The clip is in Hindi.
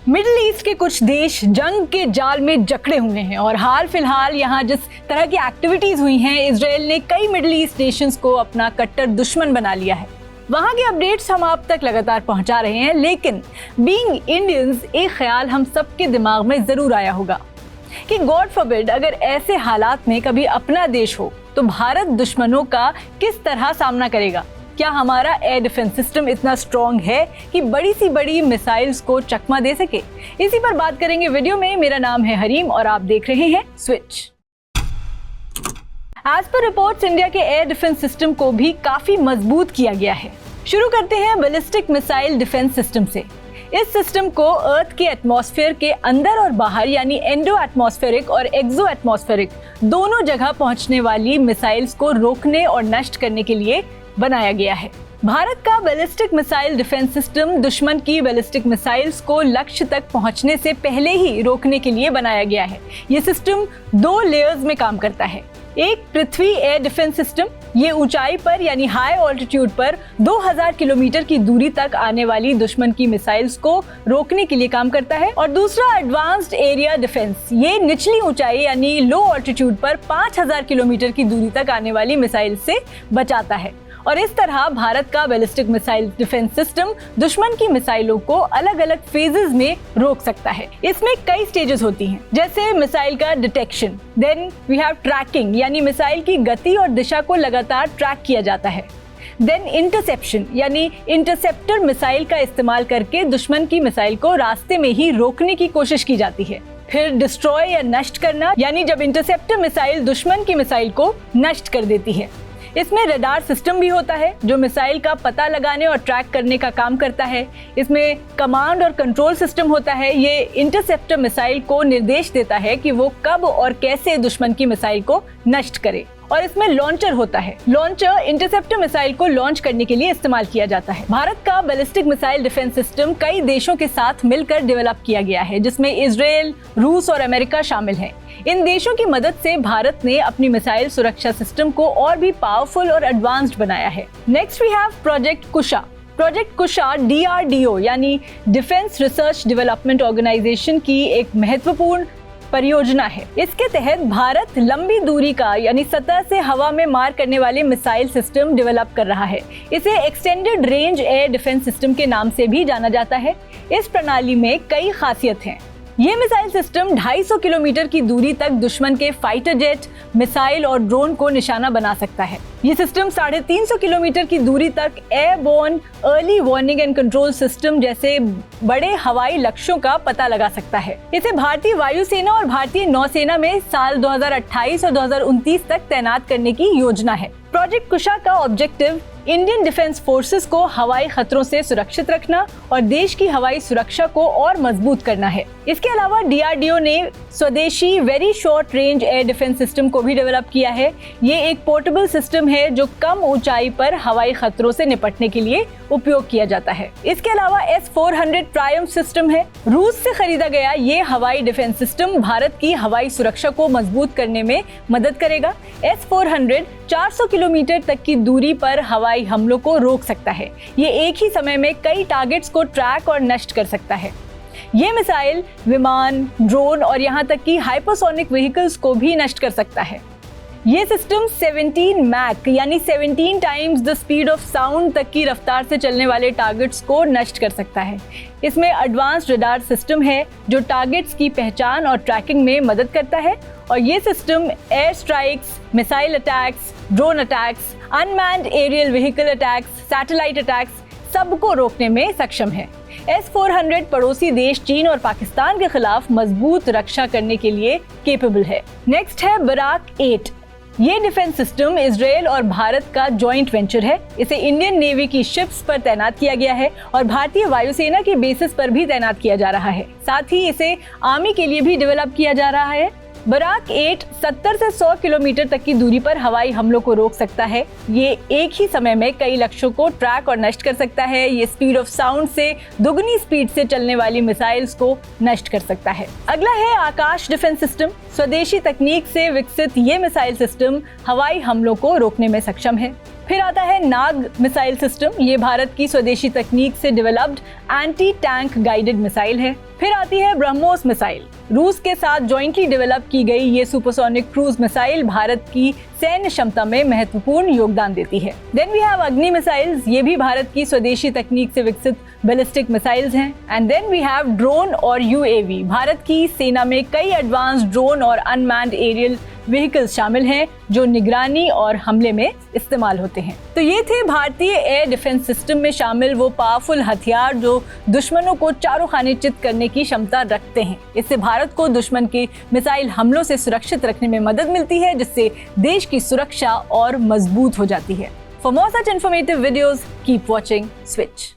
मिडिल ईस्ट के कुछ देश जंग के जाल में जकड़े हुए हैं और हाल फिलहाल यहाँ जिस तरह की एक्टिविटीज हुई हैं, इजराइल ने कई मिडिल ईस्ट नेशंस को अपना कट्टर दुश्मन बना लिया है। वहाँ के अपडेट्स हम आप तक लगातार पहुँचा रहे हैं, लेकिन बीइंग इंडियंस एक ख्याल हम सबके दिमाग में जरूर आया होगा कि गॉड फॉरबिड अगर ऐसे हालात में कभी अपना देश हो तो भारत दुश्मनों का किस तरह सामना करेगा। क्या हमारा एयर डिफेंस सिस्टम इतना स्ट्रॉन्ग है कि बड़ी सी बड़ी मिसाइल्स को चकमा दे सके? इसी पर बात करेंगे वीडियो में। मेरा नाम है हरीम और आप देख रहे हैं switch. As per reports India के एयर डिफेंस सिस्टम को भी काफी मजबूत किया गया है। शुरू करते हैं बैलिस्टिक मिसाइल डिफेंस सिस्टम से। इस सिस्टम को अर्थ के एटमॉस्फेयर के अंदर और बाहर यानी एंडो एटमॉस्फेरिक और एक्सो एटमॉस्फेरिक दोनों जगह पहुंचने वाली मिसाइल्स को रोकने और नष्ट करने के लिए बनाया गया है। भारत का बैलिस्टिक मिसाइल डिफेंस सिस्टम दुश्मन की बैलिस्टिक मिसाइल्स को लक्ष्य तक पहुंचने से पहले ही रोकने के लिए बनाया गया है। ये सिस्टम 2 लेयर्स में काम करता है। एक पृथ्वी एयर डिफेंस सिस्टम, ये ऊंचाई पर यानी हाई ऑल्टीट्यूड पर 2000 किलोमीटर की दूरी तक आने वाली दुश्मन की मिसाइल्स को रोकने के लिए काम करता है। और दूसरा एडवांस्ड एरिया डिफेंस, ये निचली ऊंचाई यानी लो ऑल्टीट्यूड पर 5000 किलोमीटर की दूरी तक आने वाली मिसाइल से बचाता है। और इस तरह भारत का बैलिस्टिक मिसाइल डिफेंस सिस्टम दुश्मन की मिसाइलों को अलग अलग फेजेस में रोक सकता है। इसमें कई स्टेजेस होती हैं, जैसे मिसाइल का detection, then we have tracking यानी मिसाइल की गति और दिशा को लगातार ट्रैक किया जाता है। देन इंटरसेप्शन यानी इंटरसेप्टर मिसाइल का इस्तेमाल करके दुश्मन की मिसाइल को रास्ते में ही रोकने की कोशिश की जाती है। फिर डिस्ट्रॉय या नष्ट करना यानी जब इंटरसेप्टर मिसाइल दुश्मन की मिसाइल को नष्ट कर देती है। इसमें रडार सिस्टम भी होता है जो मिसाइल का पता लगाने और ट्रैक करने का काम करता है। इसमें कमांड और कंट्रोल सिस्टम होता है। ये इंटरसेप्टर मिसाइल को निर्देश देता है कि वो कब और कैसे दुश्मन की मिसाइल को नष्ट करे। और इसमें लॉन्चर होता है। लॉन्चर इंटरसेप्टर मिसाइल को लॉन्च करने के लिए इस्तेमाल किया जाता है। भारत का बैलिस्टिक मिसाइल डिफेंस सिस्टम कई देशों के साथ मिलकर डेवलप किया गया है, जिसमें इजराइल, रूस और अमेरिका शामिल हैं। इन देशों की मदद से भारत ने अपनी मिसाइल सुरक्षा सिस्टम को और भी पावरफुल और एडवांस्ड बनाया है। Next we have project Kusha. Project Kusha DRDO यानी डिफेंस रिसर्च डेवलपमेंट ऑर्गेनाइजेशन की एक महत्वपूर्ण परियोजना है। इसके तहत भारत लंबी दूरी का यानी सतह से हवा में मार करने वाले मिसाइल सिस्टम डेवलप कर रहा है। इसे extended range air defence system के नाम से भी जाना जाता है। इस प्रणाली में कई खासियत हैं। ये मिसाइल सिस्टम 250 किलोमीटर की दूरी तक दुश्मन के फाइटर जेट, मिसाइल और ड्रोन को निशाना बना सकता है। ये सिस्टम 350 किलोमीटर की दूरी तक airborne early warning and control system जैसे बड़े हवाई लक्ष्यों का पता लगा सकता है। इसे भारतीय वायुसेना और भारतीय नौसेना में साल 2028 और 2029 तक तैनात करने की योजना है। प्रोजेक्ट कुशा का ऑब्जेक्टिव इंडियन डिफेंस फोर्सेस को हवाई खतरों से सुरक्षित रखना और देश की हवाई सुरक्षा को और मजबूत करना है। इसके अलावा DRDO ने स्वदेशी very short range air defence system को भी डेवलप किया है। ये एक पोर्टेबल सिस्टम है जो कम ऊंचाई पर हवाई खतरों से निपटने के लिए उपयोग किया जाता है। इसके अलावा S-400 ट्रायम्फ सिस्टम है। रूस से खरीदा गया ये हवाई डिफेंस सिस्टम भारत की हवाई सुरक्षा को मजबूत करने में मदद करेगा। S-400 400 किलोमीटर तक की दूरी पर हवाई हमलों को रोक सकता है। ये एक ही समय में कई टारगेट्स को ट्रैक और नष्ट कर सकता है। ये मिसाइल विमान, ड्रोन और यहाँ तक कि हाइपरसोनिक व्हीकल्स को भी नष्ट कर सकता है। ये सिस्टम 17 मैक यानी 17 times the speed of sound तक की रफ्तार से चलने वाले टारगेट्स को नष्ट कर सकता है। इसमें एडवांस्ड रडार सिस्टम है जो टारगेट्स की पहचान और ट्रैकिंग में मदद करता है। और ये system air strikes, missile attacks, drone attacks, unmanned aerial vehicle attacks, satellite attacks सबको रोकने में सक्षम है। S-400 पड़ोसी देश चीन और पाकिस्तान के खिलाफ मजबूत रक्षा करने के लिए केपेबल है। नेक्स्ट है बराक 8। ये डिफेंस सिस्टम इजराइल और भारत का जॉइंट वेंचर है। इसे इंडियन नेवी की शिप्स पर तैनात किया गया है और भारतीय वायुसेना के बेसिस पर भी तैनात किया जा रहा है। साथ ही इसे आर्मी के लिए भी डेवलप किया जा रहा है। बराक 8 70 से 100 किलोमीटर तक की दूरी पर हवाई हमलों को रोक सकता है। ये एक ही समय में कई लक्ष्यों को ट्रैक और नष्ट कर सकता है। ये स्पीड ऑफ साउंड से दुगनी स्पीड से चलने वाली मिसाइल्स को नष्ट कर सकता है। अगला है आकाश डिफेंस सिस्टम। स्वदेशी तकनीक से विकसित ये मिसाइल सिस्टम हवाई हमलों को रोकने में सक्षम है। फिर आता है नाग मिसाइल सिस्टम। ये भारत की स्वदेशी तकनीक से developed anti tank guided missile है। फिर आती है ब्रह्मोस मिसाइल। रूस के साथ जॉइंटली डेवलप की गई ये सुपरसोनिक क्रूज मिसाइल भारत की सैन्य क्षमता में महत्वपूर्ण योगदान देती है। Then we have Agni missiles. ये भी भारत की स्वदेशी तकनीक से विकसित बैलिस्टिक मिसाइल्स हैं। And then we have drone और यूएवी। भारत की सेना में कई एडवांस ड्रोन और अनमैन्ड एरियल व्हीकल्स शामिल हैं जो निगरानी और हमले में इस्तेमाल होते हैं। तो ये थे भारतीय एयर डिफेंस सिस्टम में शामिल वो पावरफुल हथियार जो दुश्मनों को चारों खाने चित करने की क्षमता रखते हैं। इससे भारत को दुश्मन के मिसाइल हमलों से सुरक्षित रखने में मदद मिलती है, जिससे देश की सुरक्षा और मजबूत हो जाती है। For more such informative videos keep watching switch.